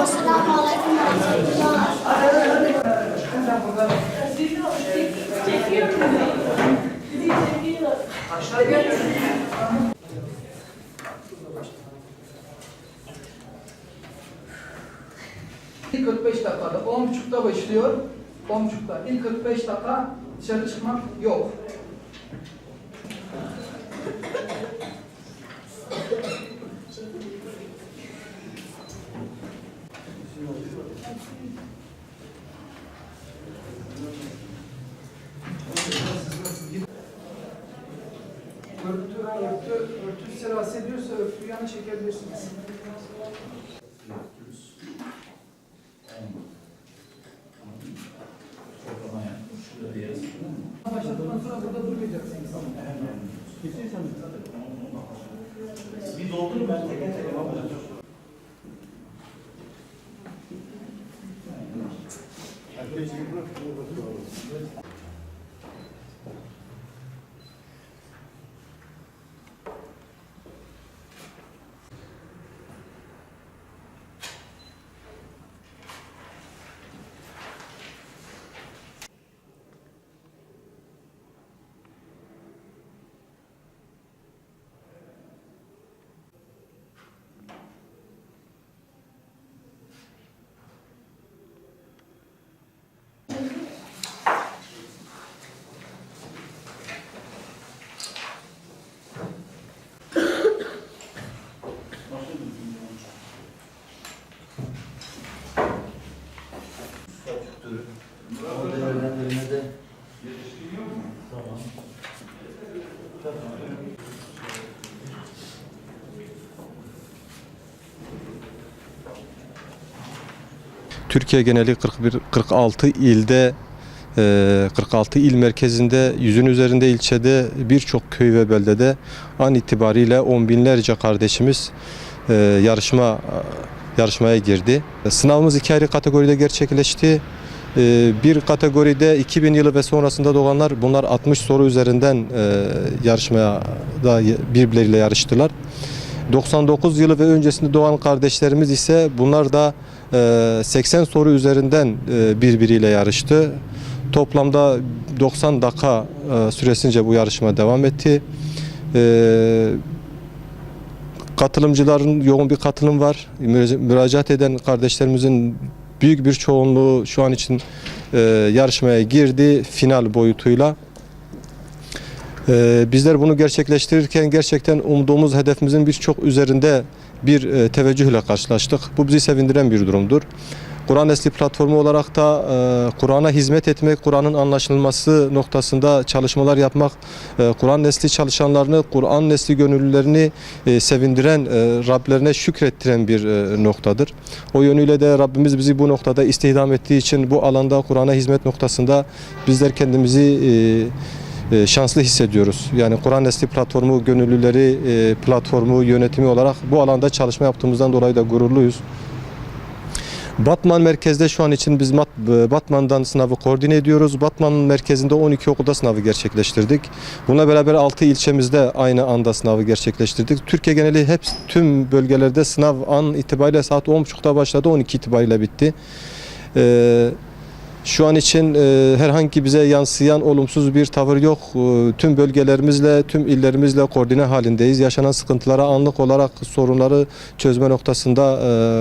Esselamu Aleyküm ve Rahmetullah. İlk 45 dakikada 10.30'da başlıyor. 10.30'da ilk 45 dakika dışarı çıkmak yok. Örtü size rahatsız ediyorsa örtüyü yana çekebilirsiniz. Başladıktan sonra burada durmayacaksınız. Bir doldurun ben teker teker alacağım. Türkiye geneli 46 ilde 46 il merkezinde 100'ün üzerinde ilçede birçok köy ve beldede an itibariyle on binlerce kardeşimiz yarışmaya girdi. Sınavımız iki ayrı kategoride gerçekleşti. Bir kategoride 2000 yılı ve sonrasında doğanlar, bunlar 60 soru üzerinden yarışmaya da birbirleriyle yarıştılar. 99 yılı ve öncesinde doğan kardeşlerimiz ise bunlar da 80 soru üzerinden birbiriyle yarıştı. Toplamda 90 dakika süresince bu yarışma devam etti. Katılımcıların yoğun bir katılım var. Müracaat eden kardeşlerimizin büyük bir çoğunluğu şu an için yarışmaya girdi final boyutuyla. Bizler bunu gerçekleştirirken gerçekten umduğumuz hedefimizin birçok üzerinde bir teveccühle karşılaştık. Bu bizi sevindiren bir durumdur. Kur'an Nesli platformu olarak da Kur'an'a hizmet etmek, Kur'an'ın anlaşılması noktasında çalışmalar yapmak, Kur'an Nesli çalışanlarını, Kur'an Nesli gönüllülerini sevindiren, Rablerine şükrettiren bir noktadır. O yönüyle de Rabbimiz bizi bu noktada istihdam ettiği için bu alanda Kur'an'a hizmet noktasında bizler kendimizi şanslı hissediyoruz. Yani Kur'an Nesli platformu gönüllüleri, platformu yönetimi olarak bu alanda çalışma yaptığımızdan dolayı da gururluyuz. Batman merkezde şu an için biz Batman'dan sınavı koordine ediyoruz. Batman merkezinde 12 okulda sınavı gerçekleştirdik. Bununla beraber 6 ilçemizde aynı anda sınavı gerçekleştirdik. Türkiye geneli hep tüm bölgelerde sınav an itibariyle saat 10.30'da başladı, 12 itibariyle bitti. Şu an için herhangi bize yansıyan olumsuz bir tavır yok. Tüm bölgelerimizle, tüm illerimizle koordine halindeyiz. Yaşanan sıkıntılara anlık olarak sorunları çözme noktasında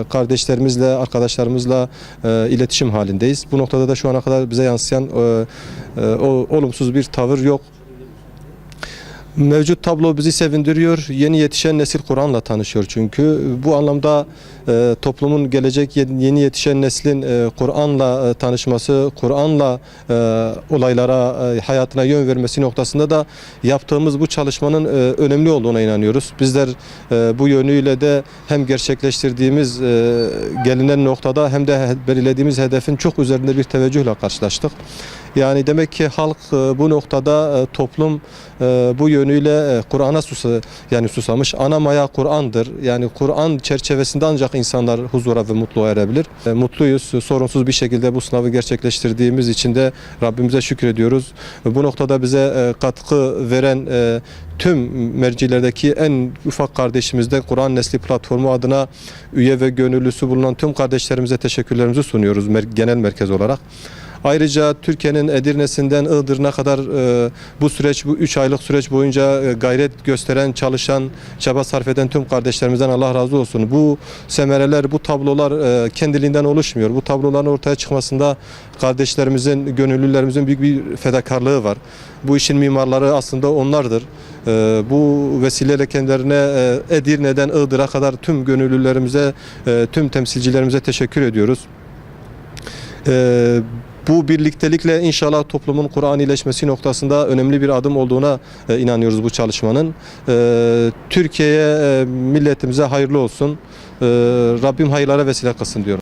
kardeşlerimizle, arkadaşlarımızla iletişim halindeyiz. Bu noktada da şu ana kadar bize yansıyan olumsuz bir tavır yok. Mevcut tablo bizi sevindiriyor. Yeni yetişen nesil Kur'an'la tanışıyor çünkü. Bu anlamda toplumun gelecek yeni yetişen neslin Kur'an'la tanışması, Kur'an'la olaylara, hayatına yön vermesi noktasında da yaptığımız bu çalışmanın önemli olduğuna inanıyoruz. Bizler bu yönüyle de hem gerçekleştirdiğimiz gelinen noktada hem de belirlediğimiz hedefin çok üzerinde bir teveccühle karşılaştık. Yani demek ki halk bu noktada toplum bu yönüyle Kur'an'a susamış. Ana maya Kur'an'dır. Yani Kur'an çerçevesinde ancak insanlar huzura ve mutluluğa erebilir. Mutluyuz. Sorunsuz bir şekilde bu sınavı gerçekleştirdiğimiz için de Rabbimize şükrediyoruz. Bu noktada bize katkı veren tüm mercilerdeki en ufak kardeşimiz de Kur'an Nesli platformu adına üye ve gönüllüsü bulunan tüm kardeşlerimize teşekkürlerimizi sunuyoruz genel merkez olarak. Ayrıca Türkiye'nin Edirne'sinden Iğdır'ına kadar bu 3 aylık süreç boyunca gayret gösteren, çalışan, çaba sarf eden tüm kardeşlerimizden Allah razı olsun. Bu semereler, bu tablolar kendiliğinden oluşmuyor. Bu tabloların ortaya çıkmasında kardeşlerimizin, gönüllülerimizin büyük bir fedakarlığı var. Bu işin mimarları aslında onlardır. Bu vesileyle kendilerine Edirne'den Iğdır'a kadar tüm gönüllülerimize, tüm temsilcilerimize teşekkür ediyoruz. Bu birliktelikle inşallah toplumun Kur'anileşmesi noktasında önemli bir adım olduğuna inanıyoruz bu çalışmanın. Türkiye'ye, milletimize hayırlı olsun. Rabbim hayırlara vesile kılsın diyorum.